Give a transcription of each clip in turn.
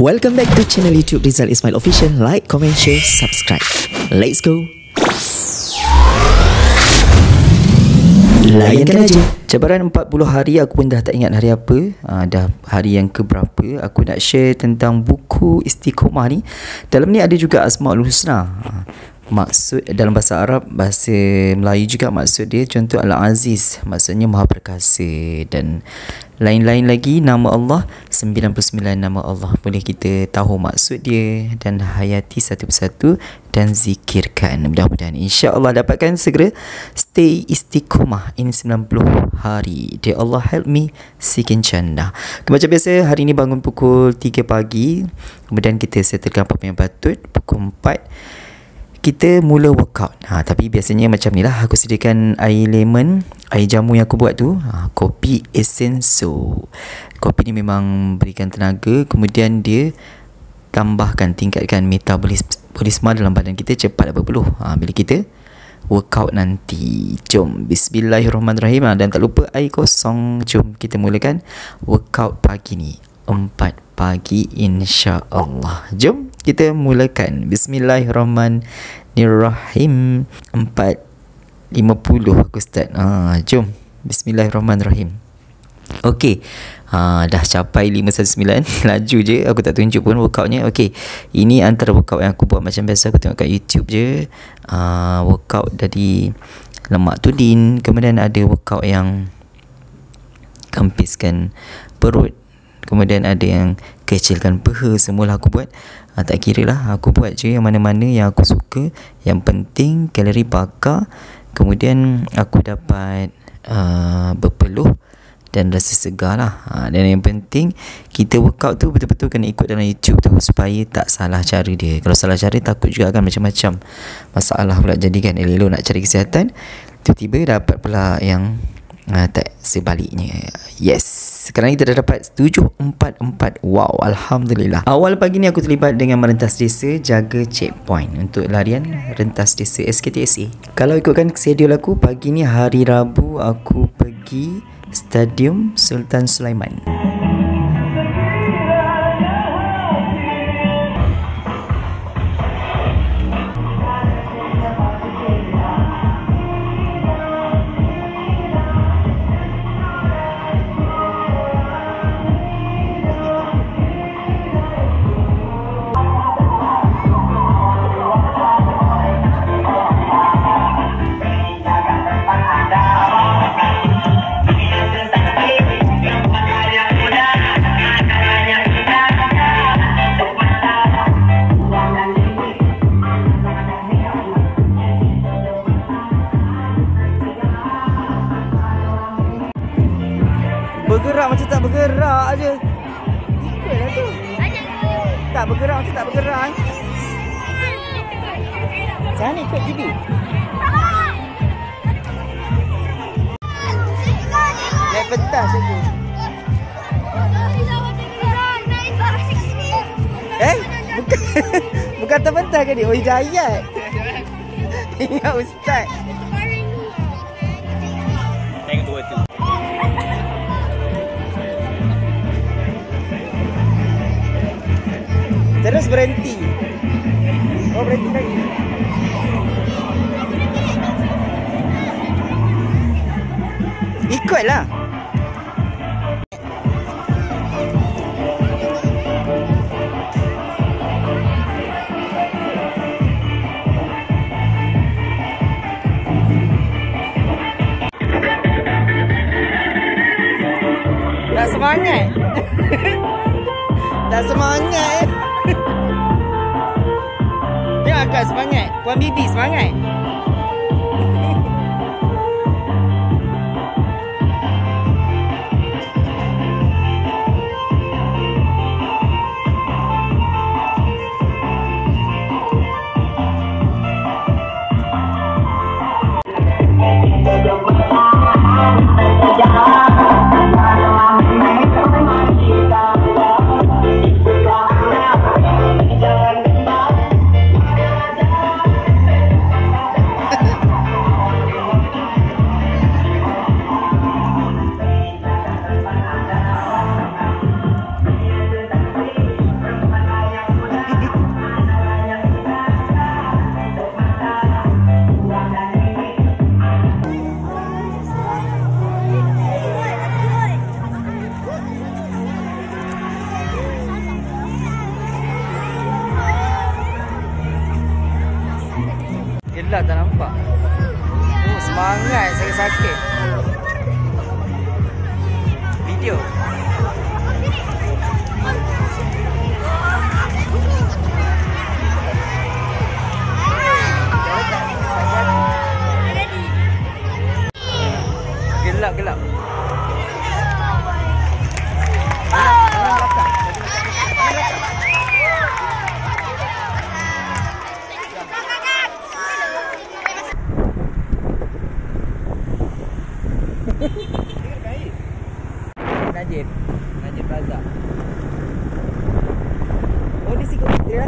Welcome back to channel YouTube Rizal Ismail Official. Like, comment, share, subscribe. Let's go. Layankan aja. Cabaran 40 hari, aku pun dah tak ingat hari apa. Dah hari yang keberapa. Aku nak share tentang buku Istiqomah ni. Dalam ni ada juga Asmaul Husna. Maksud dalam bahasa Arab, bahasa Melayu juga maksud dia, contoh Al-Aziz, maksudnya Maha Perkasa, dan lain-lain lagi nama Allah, 99 nama Allah. Boleh kita tahu maksud dia dan hayati satu persatu dan zikirkan. Mudah-mudahan insya-Allah dapatkan segera. Stay istiqomah in 90 hari. Dear Allah help me seeking jannah. Macam biasa, hari ni bangun pukul 3 pagi. Kemudian kita settlekan apa yang patut. Pukul 4 kita mula workout. Tapi biasanya macam ni lah. Aku sediakan air lemon, air jamu yang aku buat tu, kopi Essenso. Kopi ni memang berikan tenaga. Kemudian dia tambahkan, tingkatkan metabolisme dalam badan kita cepat berpeluh bila kita workout nanti. Jom bismillahirrahmanirrahim. Dan tak lupa air kosong. Jom kita mulakan workout pagi ni, 4 pagi insya-Allah. Jom kita mulakan. Bismillahirrahmanirrahim. 4.50 aku start. Jom. Bismillahirrahmanirrahim. Okey. Dah capai 519. Laju je. Aku tak tunjuk pun workoutnya. Okey. Ini antara workout yang aku buat macam biasa. Aku tengok kat YouTube je. Workout dari lemak tudin. Kemudian ada workout yang kempiskan perut. Kemudian ada yang kecilkan peha. Semualah aku buat. Tak kira lah, aku buat je yang mana-mana yang aku suka. Yang penting kalori bakar. Kemudian aku dapat berpeluh dan rasa segar lah. Dan yang penting kita workout tu betul-betul kena ikut dalam YouTube tu, supaya tak salah cara dia. Kalau salah cara, takut juga akan macam-macam masalah pula jadi kan. Elok nak cari kesihatan, tiba-tiba dapat pula yang tak sebaliknya. Yes, sekarang kita dah dapat 744. Wow, Alhamdulillah. Awal pagi ni aku terlibat dengan merentas desa, jaga checkpoint untuk larian rentas desa SKTSA. Kalau ikutkan schedule aku, pagi ni hari Rabu aku pergi Stadium Sultan Sulaiman. Bergerak macam tak bergerak aje. Ikutlah tu. Tak bergerak macam tak bergerak. Jangan ikut TV. Naik pentas tu. Bukan terpentas ke dia? Oh, hidayat. Ingat ustaz. Tengok tu tu. Terus berhenti. Oh, berhenti lagi. Ikutlah. Tak semangat. Tak semangat. Tengok akak semangat. Puan Bibi semangat. Gelap tak nampak. Oh, semangat sakit-sakit. Video. Gelap. Najib Plaza. Oh, di sini ya.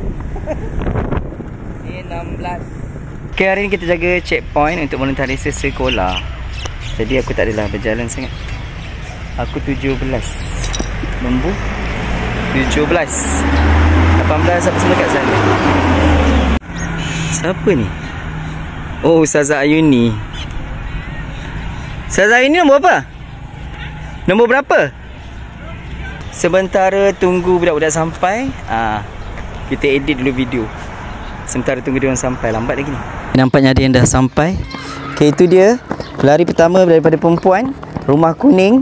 Ini 16. Okay, hari ni kita jaga checkpoint untuk volunteer sekolah. Jadi aku tak adalah berjalan sangat. Aku 17. Nombor 17. 18 apa semua kat sana. Siapa ni? Oh, Ustazah Ayuni. Ustazah Ayuni nombor apa? Nombor berapa? Sementara tunggu budak-budak sampai, kita edit dulu video. Sementara tunggu dia orang sampai. Lambat lagi ni. Nampaknya ada yang dah sampai. Okay, itu dia pelari pertama daripada perempuan. Rumah kuning.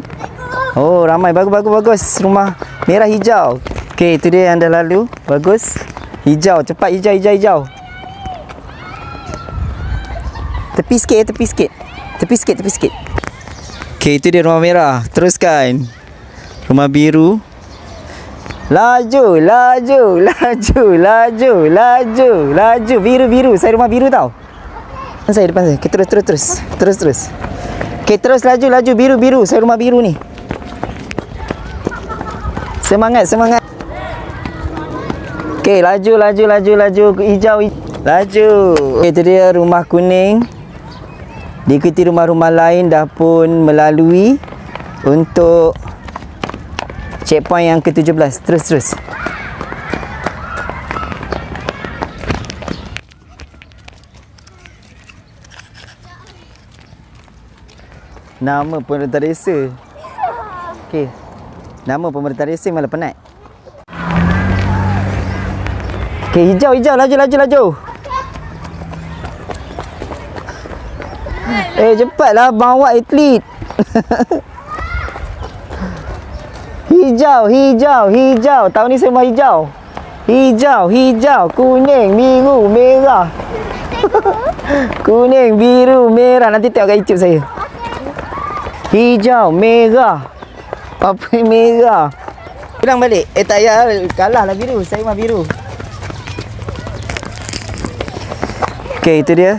Oh, ramai. Bagus. Rumah merah hijau. Okay, itu dia yang dah lalu. Bagus. Hijau. Cepat hijau. Tepi sikit. Okay, itu dia rumah merah. Teruskan. Rumah biru. Laju. Biru. Saya rumah biru tau. Depan saya. Okay, terus. Okay, terus laju. Biru. Saya rumah biru ni. Semangat. Okay, laju. Hijau. Laju. Okay, itu dia rumah kuning. Diikuti rumah-rumah lain dah pun melalui untuk checkpoint yang ke-17. Terus. Nama pemerintah desa. Okey. Nama pemerintah desa malah penat. Okey, hijau. Laju. Cepatlah bawa atlet. Hijau. Tahun ni semua hijau. Hijau, kuning, biru, merah. Kuning, biru, merah. Nanti tengok kat YouTube saya. Hijau, merah. Apa ni merah? Pulang balik. Tak payah. Kalah lah biru. Saya mah biru. Okey, itu dia.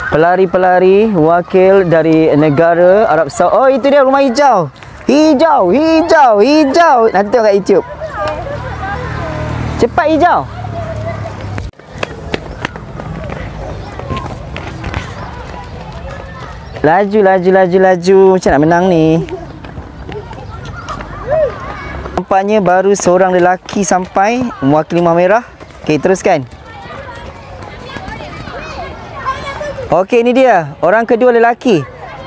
Pelari-pelari wakil dari negara Arab Saudi. Oh, itu dia rumah hijau. Hijau. Nanti tengok kat YouTube. Cepat hijau. Laju. Macam nak menang ni. Nampaknya baru seorang lelaki sampai mewakili rumah merah. Okey, teruskan. Okey, ini dia. Orang kedua lelaki.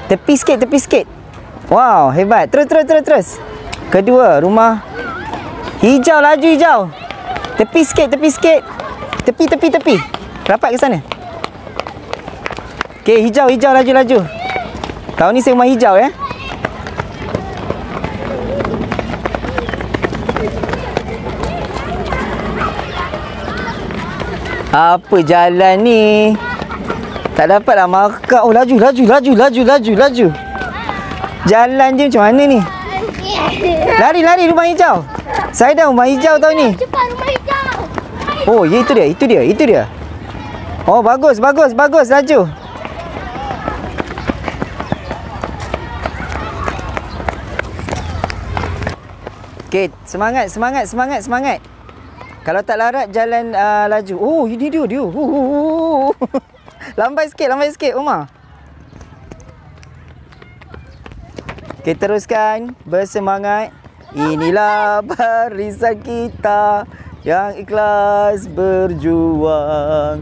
Tepi sikit. Wow, hebat. Terus. Kedua, rumah hijau, laju hijau. Tepi sikit. Tepi. Rapat ke sana. Okey, hijau, laju. Tahun ni saya rumah hijau ya. Apa jalan ni? Tak dapatlah markah. Oh, laju. Jalan je macam mana ni? Lari rumah hijau. Saya dah rumah hijau tahun ni. Cepat rumah hijau. Oh, ya, itu dia. Oh, bagus. Laju. Okey, semangat. Kalau tak larat jalan laju. Oh, ini dia. Lambai sikit, Umar. Okey, teruskan. Bersemangat. Inilah barisan kita yang ikhlas berjuang,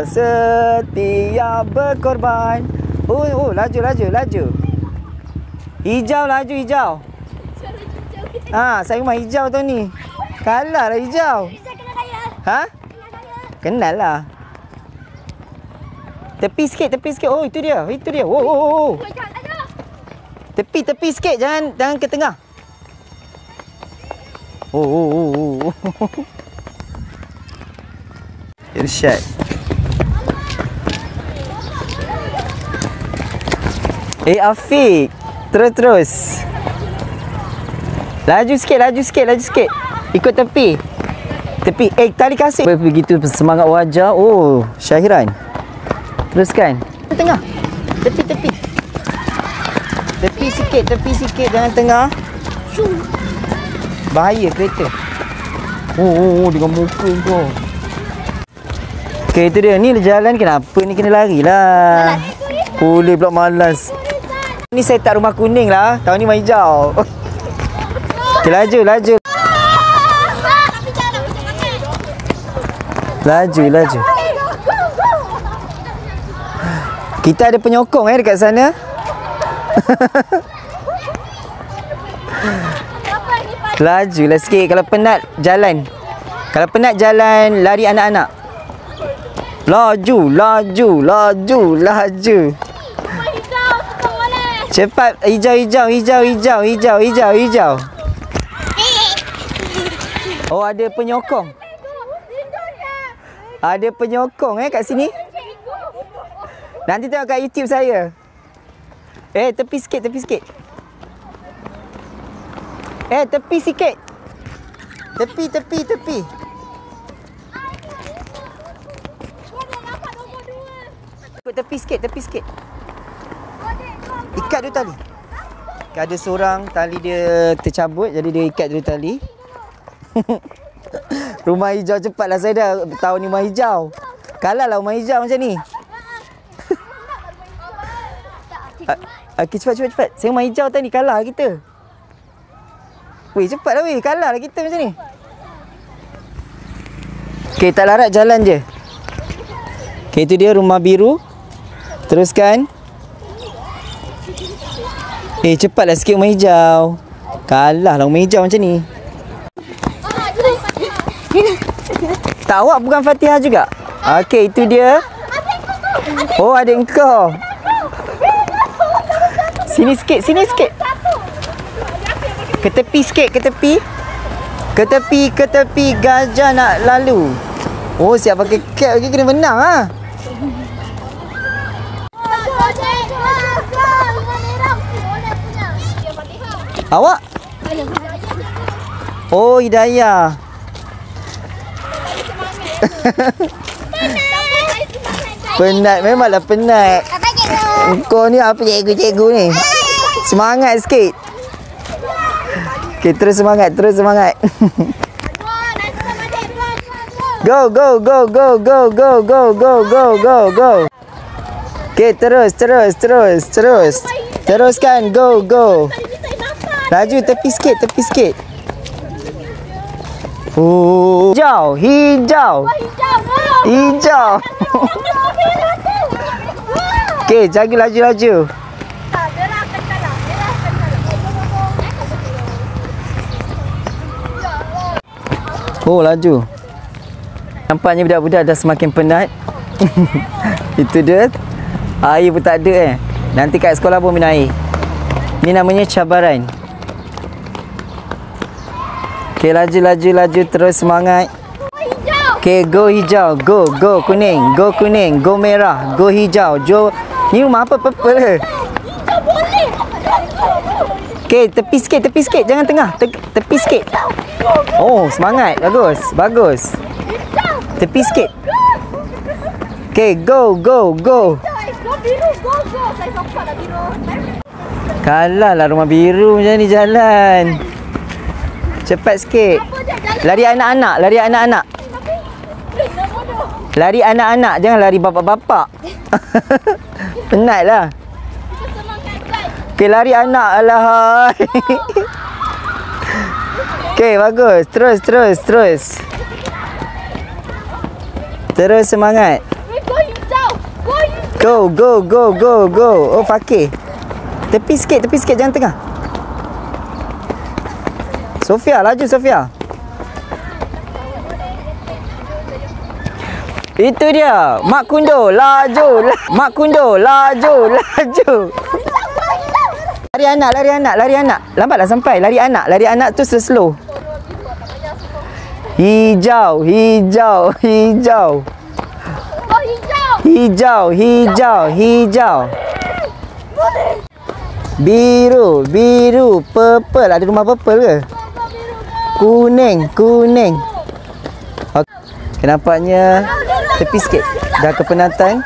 setia berkorban. Oh, laju. Hijau, hijau. Saya rumah hijau tu ni. Kalah lah hijau. Bisa kena kaya. Ha? Kenal lah. Tepi sikit, tepi sikit. Oh, itu dia. Itu dia. Oh, oh, oh. Tepi, tepi sikit. Jangan ke tengah. Oh, oh, oh, oh. Irsyad. Afiq. Terus. Laju sikit, laju sikit, laju sikit. Ikut tepi. Tepi. Tali kasih. Begitu semangat wajah. Oh, Syahiran. Teruskan. Tengah. Tepi, tepi. Tepi sikit. Jangan tengah. Bahaya kereta. Oh, dengan muka kau. Okey, itu dia. Ni jalan kenapa ni kena lari lah. Boleh pula malas. Ni saya tak rumah kuning lah. Tahun ni rumah hijau. Okay, laju. Laju. Kita ada penyokong dekat sana. Lajulah sikit. Kalau penat jalan lari anak-anak. Laju. Cepat. Hijau. Oh, ada penyokong. Ada penyokong kat sini. Nanti tengok kat YouTube saya. Tepi sikit. Tepi sikit. Tepi. Tepi sikit. Ikat dulu tali. Ada seorang tali dia tercabut, jadi dia ikat dulu tali. Rumah hijau cepatlah, saya dah tahu ni rumah hijau. Kalah lah rumah hijau macam ni. Okey, cepat. Saya rumah hijau tadi kalah kita. Weh, cepatlah weh, kalah lah kita macam ni. Okey, tak larat jalan je. Okey, itu dia rumah biru. Teruskan. Cepatlah sikit rumah hijau. Kalah lah rumah hijau macam ni. Tak, awak bukan Fatihah juga? Okey, itu dia. Oh, adik engkau. Sini sikit. Ke tepi sikit, ke tepi. Gajah nak lalu. Oh, siap pakai cap lagi, kena menang ah. Awak? Oh, Hidayah. Penat, memanglah penat. Kau ni apa cikgu-cikgu ni? Semangat sikit. Okey, terus semangat. Go. Okey, terus. Teruskan, go. Laju, tepi sikit. Oh, hijau. Okey, jaga laju. Oh, laju. Nampaknya budak-budak dah semakin penat. Itu dia. Air pun tak ada Nanti kat sekolah pun minum air. Ni namanya cabaran. Okey, laju. Terus semangat. Okey, go hijau. Go kuning. Go merah. Go hijau. Ni rumah apa? Purple. Hijau boleh. Okey, tepi sikit. Jangan tengah. Tepi sikit. Oh, semangat. Bagus. Tepi sikit. Okey, go. Go biru, go. Saya nampak dah biru. Kalah lah rumah biru macam ni jalan. Cepat sikit. Lari anak-anak. Lari anak-anak, jangan lari bapak-bapak. Penatlah. Okey, lari anak. Alahai. Okey, bagus. Terus. Terus semangat. Go. Oh, Fakir. Tepi sikit, jangan tengah. Sofia, laju Sofia. Itu dia. Mak Kundo, laju. Mak Kundo, laju. Lari anak. Lambatlah sampai. Lari anak tu slow. Hijau. Biru. Purple. Ada rumah purple ke? Kuning. Okay, nampaknya tepi sikit. Dah kepenatan.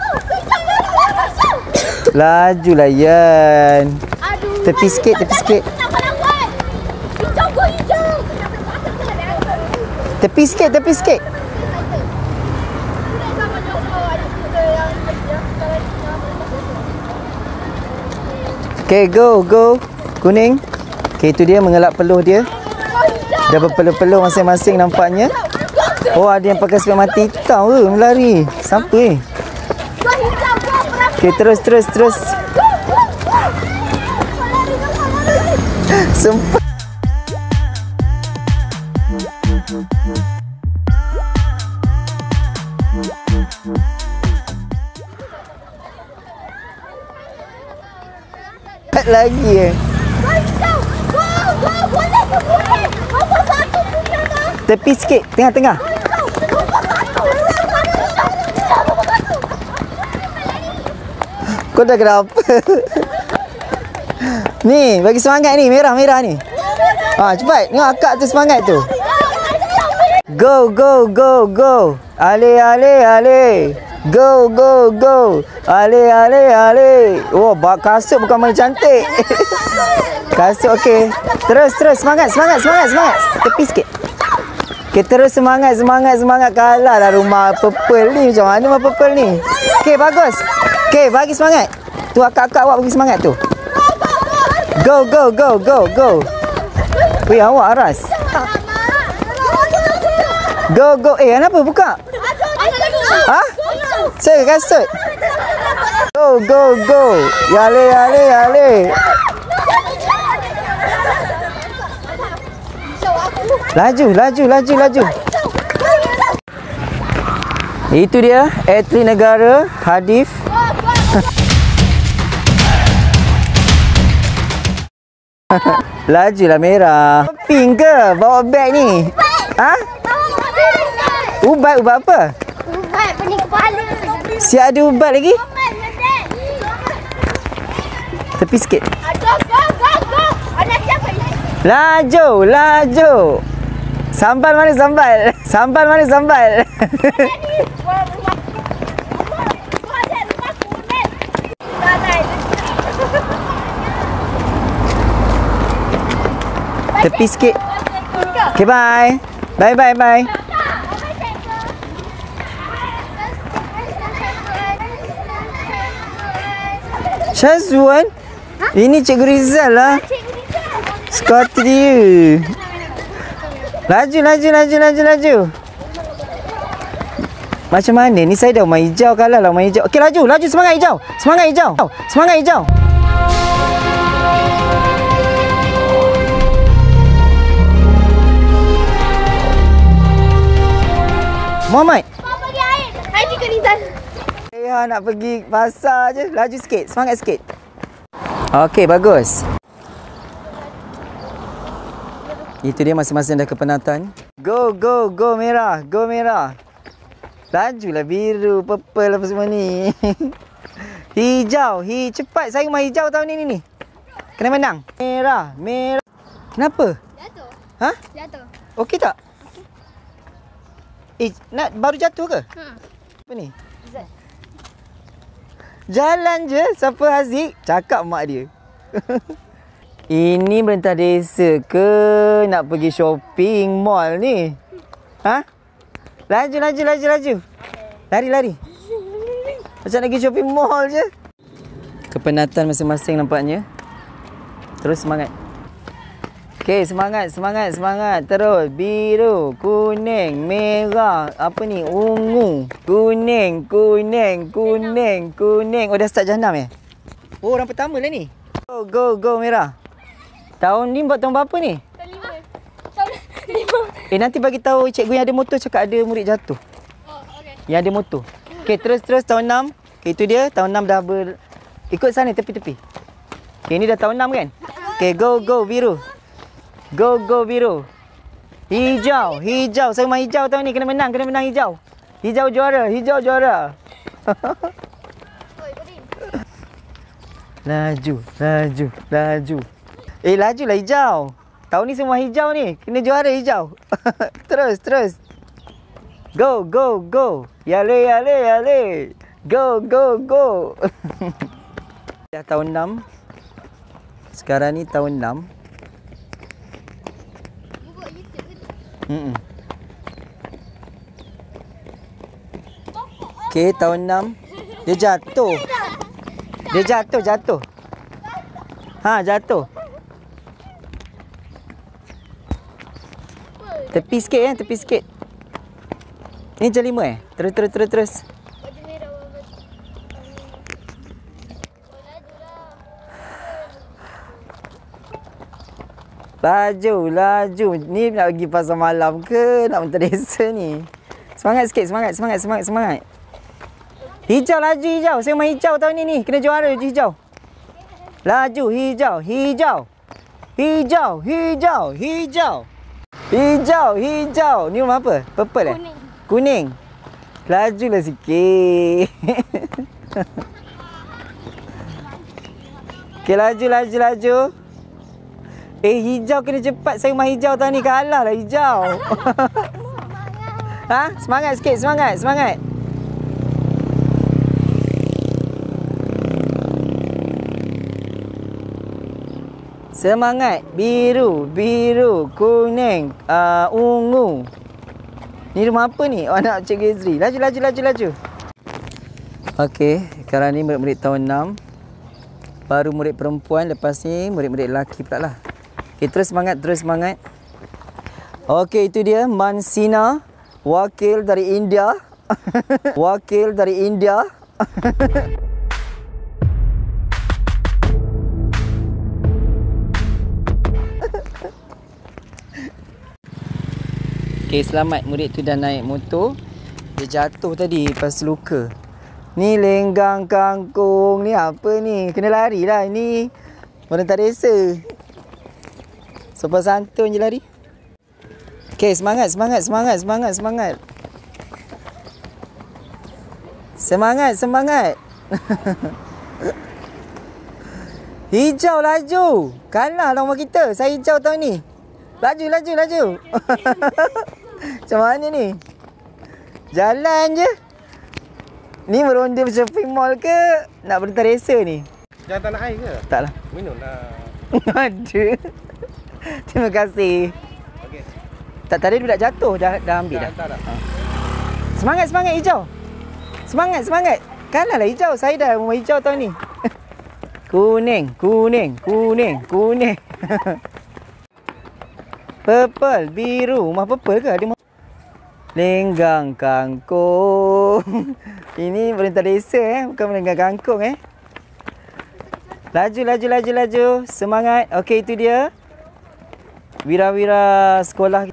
Lajulah Yan. Tepi sikit. Tepi sikit. Okay, go. Kuning. Okay, itu dia mengelak peluh dia. Dah berpeluh-peluh masing-masing nampaknya. Oh, ada yang pakai spek mati hitam ke melari. Siapa ni? Okay, terus. Sempat. Lagi tepi sikit, tengah. Kau dah kenapa? Ni, bagi semangat ni, merah ni. Cepat, tengok akak tu semangat tu. Go. Ale. Go. Ale. Oh, kasut bukan main cantik. Kasut okey. Terus semangat. Tepi sikit. Okey, terus semangat. Kalah lah rumah purple ni. Macam mana rumah purple ni? Okey, bagus. Okey, bagi semangat. Tu akak-akak awak bagi semangat tu. Go. Weh, awak aras. Go. Kenapa buka? Saya kasut. Go. Yale. Laju. Itu dia atlet negara Hadif. Lajulah merah. Pink ke bawa beg ni? Ubat apa? Ubat pening kepala. Siap ada ubat lagi? Tepi sikit. Go. Ada siapa ni? Laju. Sambal mana sambal? Tepi sikit. Okay, bye. Bye. Syazwan? Ini Cikgu Rizal lah. Skot dia. Laju. Macam mana ni, saya dah rumah hijau, kalah lah rumah hijau. Okey, laju. Semangat hijau. Muhammad. Pergi air. Hai Cikgu Rizal. Nak pergi pasar je. Laju sikit, semangat sikit. Okey, bagus. Itu dia masing-masing dah kepenatan. Go merah. Lajulah biru, purple apa semua ni. Hijau, cepat. Saya rumah hijau tahun ni. Kena menang. Merah. Kenapa? Jatuh. Jatuh. Okey tak? Nak baru jatuh ke? Apa ni? Jalan je. Siapa Haziq? Cakap mak dia. Ini merentah desa ke nak pergi shopping mall ni? Laju. Lari. Macam nak pergi shopping mall je. Kepenatan masing-masing nampaknya. Terus semangat. Okey, semangat. Terus biru, kuning, merah, apa ni? Ungu. Kuning. Oh, dah start jahanam Oh, orang pertama lah ni. Go merah. Tahun ni buat tahun berapa ni? Tahun 5. Nanti bagi tahu cikgu yang ada motor cakap ada murid jatuh. Oh, okey. Yang ada motor. Okey, terus tahun 6. Okay, itu dia. Tahun 6 dah ikut sana tepi-tepi. Okay, ini dah tahun 6 kan? Okay, go biru. Go biru. Hijau. Saya main hijau tahun ni. Kena menang hijau. Hijau juara. Laju. Laju lah hijau. Tahun ni semua hijau ni. Kena juara hijau. Terus. Go. Yale. Go. Dah tahun 6. Sekarang ni tahun 6. Okey, tahun 6. Dia jatuh. Jatuh. Tepi sikit. Ini jam 5 Terus. Laju. Ni nak pergi pasar malam ke? Nak mentar desa ni? Semangat sikit. Hijau laju hijau. Saya main hijau tahun ni. Kena juara hijau. Laju hijau. Ni rumah apa? Purple Kuning. Lajulah sikit. Okey, laju. Hijau kena cepat. Saya main hijau tahun ni. Kalah lah hijau. Semangat sikit. Semangat. Biru, kuning, ungu. Ni rumah apa ni? Anak Cikgu Ezri. Laju. Okey, sekarang ni murid-murid tahun 6. Baru murid perempuan, lepas ni murid-murid lelaki pula lah. Okey, terus semangat. Okey, itu dia Mansina, wakil dari India. Okey, selamat. Murid tu dah naik motor. Dia jatuh tadi lepas luka. Ni lenggang kangkung. Ni apa ni? Kena lari lah ini. Orang tak desa. Sopan santun je lari. Okey, semangat. Semangat. Hijau laju. Kalah lah rumah kita. Saya hijau tahun ni. Laju. Macam mana ni? Jalan je. Ni meronda shopping mall ke? Nak berhentas desa ni? Jangan tak nak air ke? Tak lah. Minum lah. Ada. Terima kasih. Okey. Tak, tadi budak jatuh. Dah ambil dah. Tak. Semangat hijau. Semangat. Kalah lah hijau. Saya dah rumah hijau tahun ni. Kuning. Purple, biru. Rumah purple ke? Ada lenggang kangkung. Ini perintah desa bukan lenggang kangkung Laju. Semangat. Okey, itu dia. Wira-wira sekolah.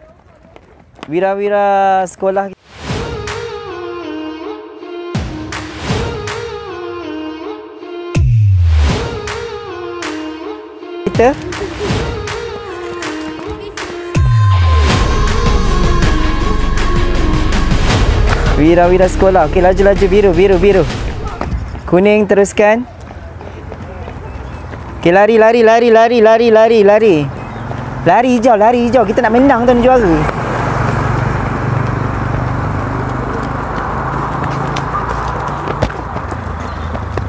Kita Wira sekolah. Okey, laju. Biru. Kuning teruskan. Okey, lari. Lari hijau. Kita nak menang tuan juara.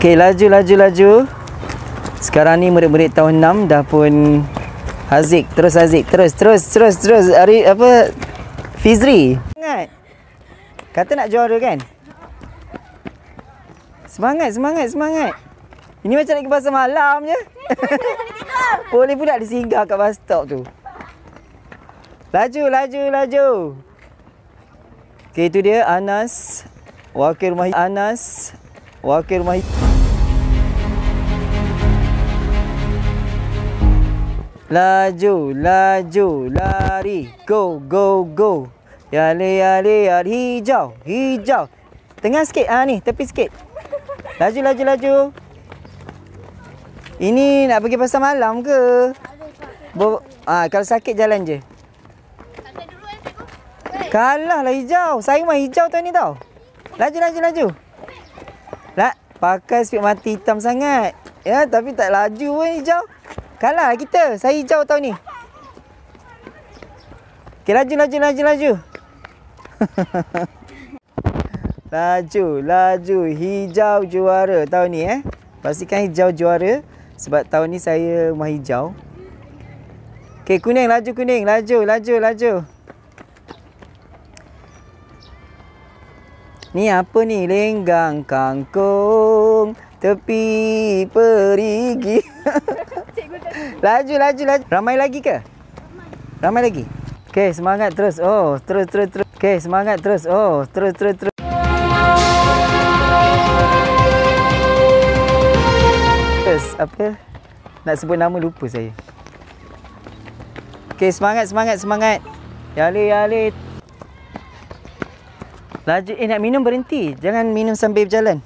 Okey, laju. Sekarang ni murid-murid tahun 6 dah pun Haziq. Terus. Ari apa? Fizri. Semangat. Kata nak juara kan? Semangat. Ini macam nak pergi pasar malam je. Boleh pula disinggah kat bus stop tu. Laju. Okey, itu dia Anas, wakil rumah Laju, lari. Go. Yale, hijau. Tengah sikit. Ni, tepi sikit. Laju, laju, laju. Ini nak pergi pasar malam ke? Kalau sakit jalan je. Kalah lah hijau. Saya mah hijau tahun ni tau. Laju, laju, laju. Pakai speed mati hitam sangat. Ya, tapi tak laju pun hijau. Kalah kita. Saya hijau tahun ni. Okay, laju, laju, laju, laju. Laju, laju. Hijau juara tahun ni Pastikan hijau juara. Sebab tahun ni saya mah hijau. Okay, kuning. Laju, kuning. Laju, laju, laju. Ni apa ni? Lenggang kangkung tepi perigi. Laju, laju, laju. Ramai lagi ke? Ramai lagi. Okey, semangat terus. Oh, terus, terus, terus. Okey, semangat terus. Oh, terus, terus, terus. Terus, apa? Nak sebut nama lupa saya. Okey, semangat, semangat, semangat. Yale, yale. Laju, nak minum berhenti. Jangan minum sambil berjalan.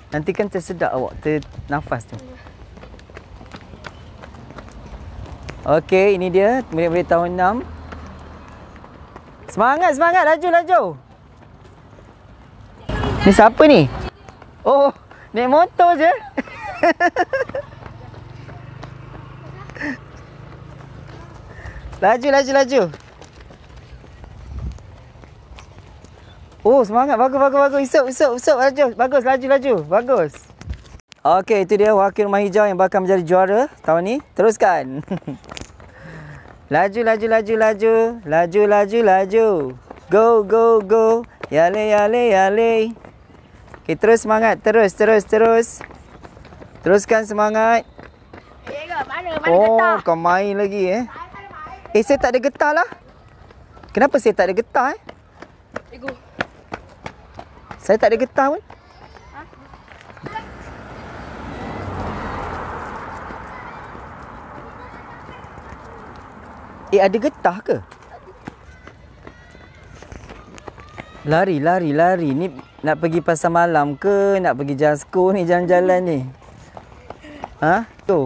Nanti kan tersedak awak, ternafas tu. Okey, ini dia murid-murid tahun 6. Semangat, semangat. Laju, laju. Ni siapa ni? Oh, naik motor je. Laju, laju, laju. Oh, semangat. Bagus, bagus, bagus. Isap. Laju. Bagus, laju, laju. Bagus. Okey, itu dia wakil rumah hijau yang bakal menjadi juara tahun ni. Teruskan. Laju, laju, laju, laju. Laju, laju, laju. Go, go, go. Yale, yale, yale. Okey, terus semangat. Terus, terus, terus. Teruskan semangat. Mana getah? Oh, kau main lagi saya tak ada getah lah. Kenapa saya tak ada getah Saya tak ada getah pun. Ada getah ke? Lari, lari, lari. Ni nak pergi pasar malam ke? Nak pergi Jasko ni jalan-jalan ni? Tu.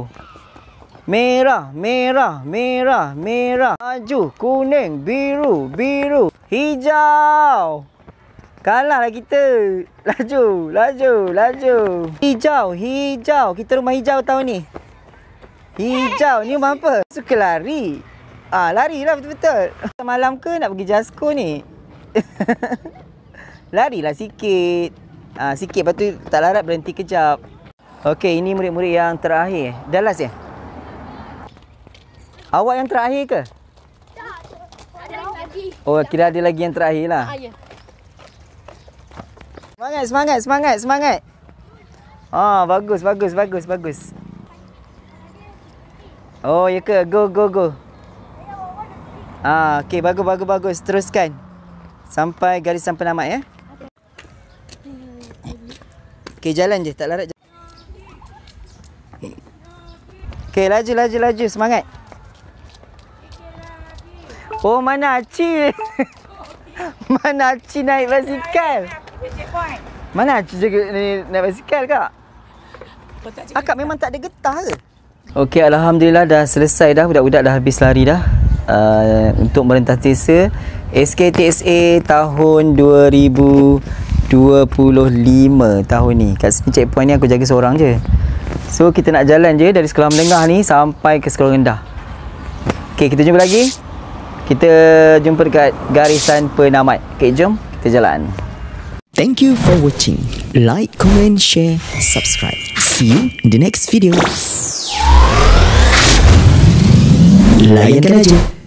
Merah, merah, merah, merah. Maju, kuning, biru, biru, hijau. Kalah lah kita. Laju, laju, laju. Hijau, hijau. Kita rumah hijau tahun ni. Hijau. Ni rumah apa? Suka lari. Lari lah betul-betul. Malam ke nak pergi Jasko ni? Larilah sikit. Sikit, lepas tu tak larat berhenti kejap. Okey, ini murid-murid yang terakhir. Dah last Awak yang terakhir ke? Tak. Ada lagi. Oh, kira ada lagi yang terakhir lah. Ya. Semangat, semangat, semangat, semangat. Bagus, bagus, bagus, bagus. Oh, ya ke? Go, go, go. Okey, bagus, bagus, bagus. Teruskan. Sampai garisan penamat Okey, jalan je. Tak larat. Okey, laju, laju, laju. Semangat. Oh, mana Aci? Mana Aci naik basikal? Mana Aci jaga naik basikal, Kak? Akak memang tak ada getah ke? Okey, Alhamdulillah dah selesai dah. Budak-budak dah habis lari dah. Untuk merentas desa SKTSA tahun 2025 tahun ni. Kat sini checkpoint ni aku jaga seorang je. So kita nak jalan je dari sekolah menengah ni sampai ke sekolah rendah. Okey, kita jumpa lagi. Kita jumpa dekat garisan penamat. Okey, jom kita jalan. Thank you for watching. Like, comment, share, subscribe. See you in the next video. Layankan aja.